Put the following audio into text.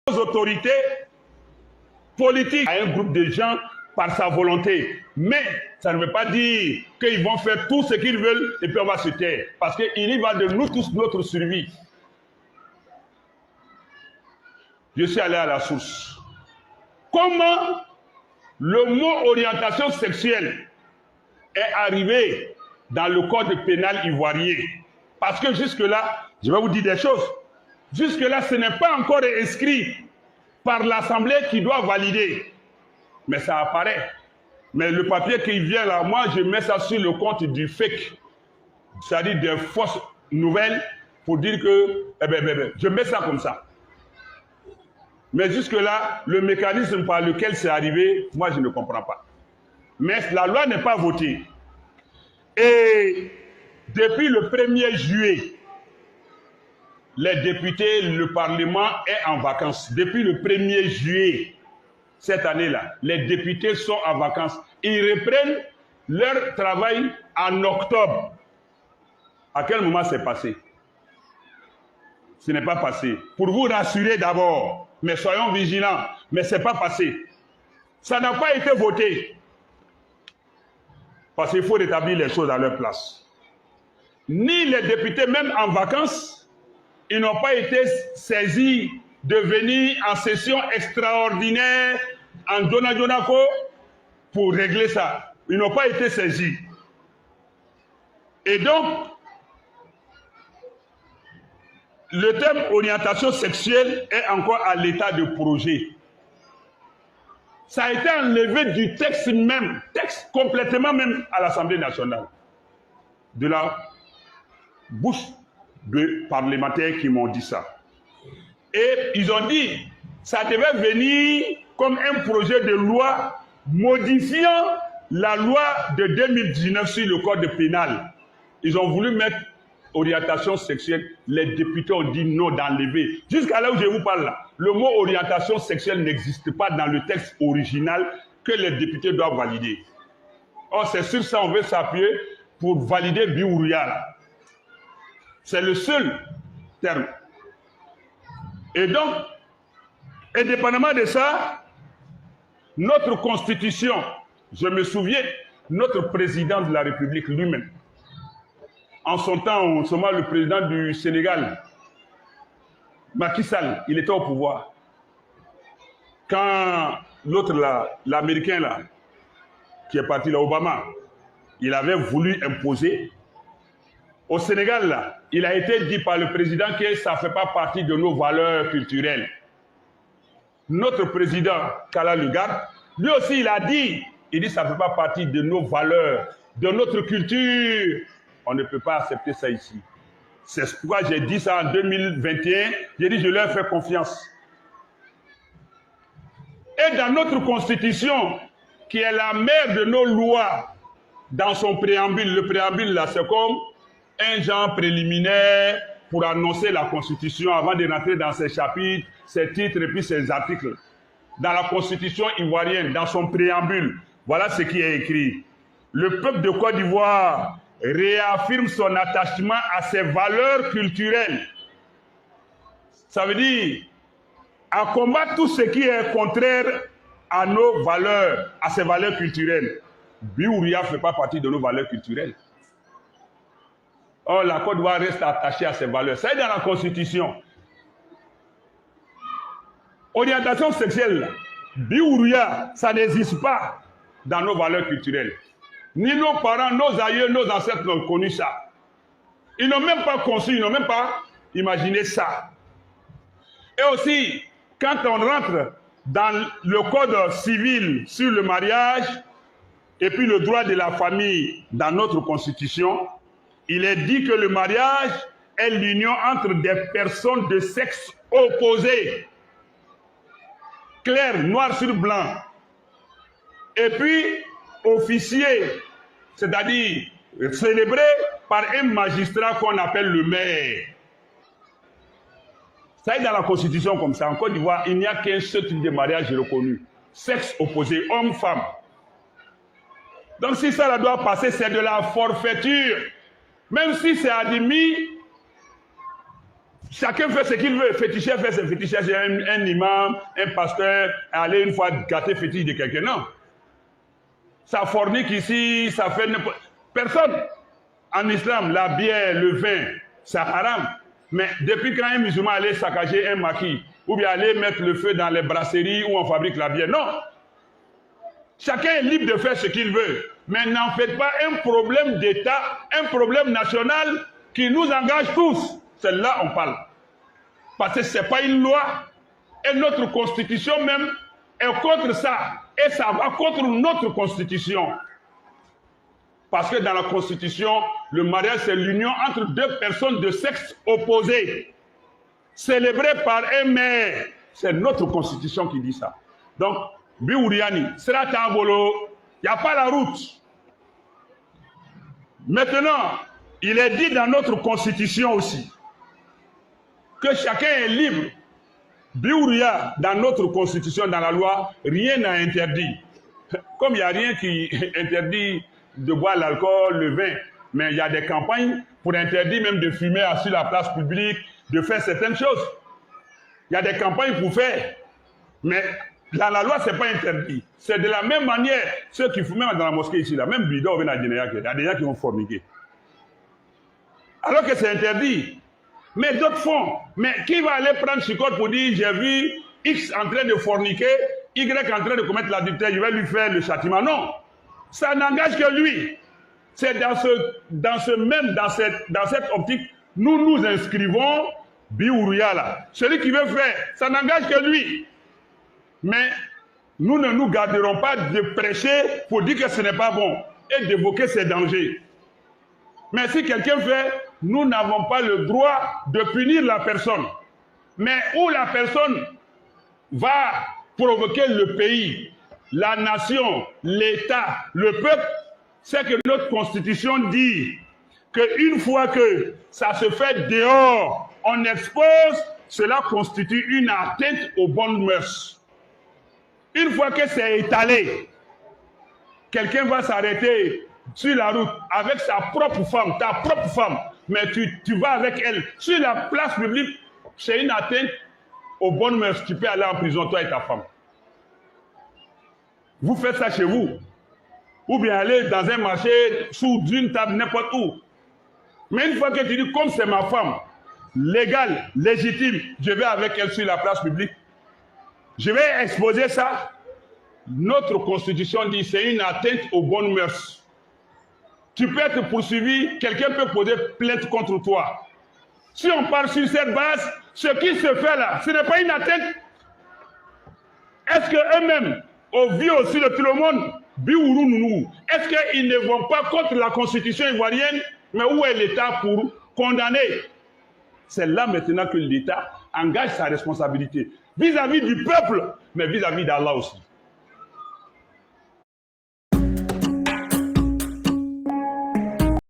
aux autorités politiques, à un groupe de gens par sa volonté. Mais ça ne veut pas dire qu'ils vont faire tout ce qu'ils veulent et puis on va se taire. Parce qu'il y va de nous tous notre survie. Je suis allé à la source. Comment le mot orientation sexuelle est arrivé dans le code pénal ivoirien? Parce que jusque-là, je vais vous dire des choses. Jusque-là, ce n'est pas encore inscrit par l'Assemblée qui doit valider. Mais ça apparaît. Mais le papier qui vient là, moi, je mets ça sur le compte du fake. C'est-à-dire des fausses nouvelles pour dire que... je mets ça comme ça. Mais jusque-là, le mécanisme par lequel c'est arrivé, moi, je ne comprends pas. Mais la loi n'est pas votée. Et depuis le 1er juillet, les députés, le Parlement est en vacances. Depuis le 1er juillet, cette année-là, les députés sont en vacances. Ils reprennent leur travail en octobre. À quel moment c'est passé? Ce n'est pas passé. Pour vous rassurer d'abord, mais soyons vigilants, mais ce n'est pas passé. Ça n'a pas été voté. Parce qu'il faut rétablir les choses à leur place. Ni les députés, même en vacances, ils n'ont pas été saisis de venir en session extraordinaire en Donadonako pour régler ça. Ils n'ont pas été saisis. Et donc, le thème orientation sexuelle est encore à l'état de projet. Ça a été enlevé du texte même, texte complètement même à l'Assemblée nationale. De la bouche de parlementaires qui m'ont dit ça. Et ils ont dit, ça devait venir comme un projet de loi modifiant la loi de 2019 sur le code pénal. Ils ont voulu mettre orientation sexuelle. Les députés ont dit non d'enlever. Jusqu'à là où je vous parle là, le mot orientation sexuelle n'existe pas dans le texte original que les députés doivent valider. Or, c'est sur ça qu'on veut s'appuyer pour valider Biouria. C'est le seul terme. Et donc, indépendamment de ça, notre constitution, je me souviens, notre président de la République lui-même, en son temps, en ce moment, le président du Sénégal, Macky Sall, il était au pouvoir. Quand l'autre là, l'Américain là, qui est parti là, Obama, il avait voulu imposer. Au Sénégal, là, il a été dit par le président que ça ne fait pas partie de nos valeurs culturelles. Notre président, Kala Lugar, lui aussi, il a dit, ça ne fait pas partie de nos valeurs, de notre culture. On ne peut pas accepter ça ici. C'est pourquoi j'ai dit ça en 2021. J'ai dit, je leur fais confiance. Et dans notre constitution, qui est la mère de nos lois, dans son préambule, le préambule là, c'est comme un genre préliminaire pour annoncer la Constitution avant de rentrer dans ses chapitres, ses titres et puis ses articles. Dans la Constitution ivoirienne, dans son préambule, voilà ce qui est écrit. Le peuple de Côte d'Ivoire réaffirme son attachement à ses valeurs culturelles. Ça veut dire à combattre tout ce qui est contraire à nos valeurs, à ses valeurs culturelles. Biouria ne fait pas partie de nos valeurs culturelles. Or, la Côte d'Ivoire reste attachée à ses valeurs. Ça est dans la Constitution. Orientation sexuelle, Biouria, ça n'existe pas dans nos valeurs culturelles. Ni nos parents, nos aïeux, nos ancêtres n'ont connu ça. Ils n'ont même pas conçu, ils n'ont même pas imaginé ça. Et aussi, quand on rentre dans le code civil sur le mariage et puis le droit de la famille dans notre constitution, il est dit que le mariage est l'union entre des personnes de sexe opposé. Clair, noir sur blanc. Et puis, officier, c'est-à-dire célébré par un magistrat qu'on appelle le maire. Ça est dans la Constitution comme ça. En Côte d'Ivoire, il n'y a qu'un seul type de mariage reconnu. Sexe opposé, homme-femme. Donc si ça doit passer, c'est de la forfaiture. Même si c'est admis, Chacun fait ce qu'il veut. Féticheur fait ses fétiches. J'ai un imam, un pasteur, aller une fois gâter fétiche de quelqu'un. Non. Ça fornique ici, ça fait n'importe... Personne. En islam, la bière, le vin, c'est haram. Mais depuis quand un musulman allait saccager un maquis, ou bien aller mettre le feu dans les brasseries où on fabrique la bière, non. Chacun est libre de faire ce qu'il veut. Mais n'en faites pas un problème d'État, un problème national qui nous engage tous. C'est là qu'on parle. Parce que ce n'est pas une loi. Et notre constitution même est contre ça. Et ça va contre notre constitution. Parce que dans la constitution, le mariage, c'est l'union entre deux personnes de sexe opposé, célébrée par un maire. C'est notre constitution qui dit ça. Donc, Biouriani, sera Tambolo, il n'y a pas la route. Maintenant, il est dit dans notre constitution aussi que chacun est libre. Biouria, dans notre constitution, dans la loi, rien n'a interdit. Comme il n'y a rien qui interdit de boire l'alcool, le vin, mais il y a des campagnes pour interdire même de fumer sur la place publique, de faire certaines choses. Il y a des campagnes pour faire, mais dans la loi, ce n'est pas interdit. C'est de la même manière, ceux qui fument dans la mosquée ici, là, même bidon, il y a des gens qui vont forniquer. Alors que c'est interdit. Mais d'autres font. Mais qui va aller prendre chicotte pour dire j'ai vu X en train de forniquer, Y en train de commettre l'adultère, je vais lui faire le châtiment. Non. Ça n'engage que lui. C'est dans cette optique, nous nous inscrivons Biouria là. Celui qui veut faire, ça n'engage que lui. Mais nous ne nous garderons pas de prêcher pour dire que ce n'est pas bon et d'évoquer ses dangers. Mais si quelqu'un fait, nous n'avons pas le droit de punir la personne. Mais où la personne va provoquer le pays, la nation, l'État, le peuple, c'est que notre constitution dit qu'une fois que ça se fait dehors, on expose, cela constitue une atteinte aux bonnes mœurs. Une fois que c'est étalé, quelqu'un va s'arrêter sur la route avec sa propre femme, ta propre femme, mais tu vas avec elle sur la place publique, c'est une atteinte aux bonnes mœurs. Tu peux aller en prison, toi et ta femme. Vous faites ça chez vous. Ou bien aller dans un marché, sous une table, n'importe où. Mais une fois que tu dis, comme c'est ma femme, légale, légitime, je vais avec elle sur la place publique, je vais exposer ça. Notre constitution dit que c'est une atteinte aux bonnes mœurs. Tu peux être poursuivi, quelqu'un peut poser plainte contre toi. Si on part sur cette base, ce qui se fait là, ce n'est pas une atteinte. Est-ce qu'eux-mêmes, au vu aussi de tout le monde, est-ce qu'ils ne vont pas contre la constitution ivoirienne, mais où est l'État pour condamner? C'est là maintenant que l'État engage sa responsabilité vis-à-vis du peuple, mais vis-à-vis d'Allah aussi.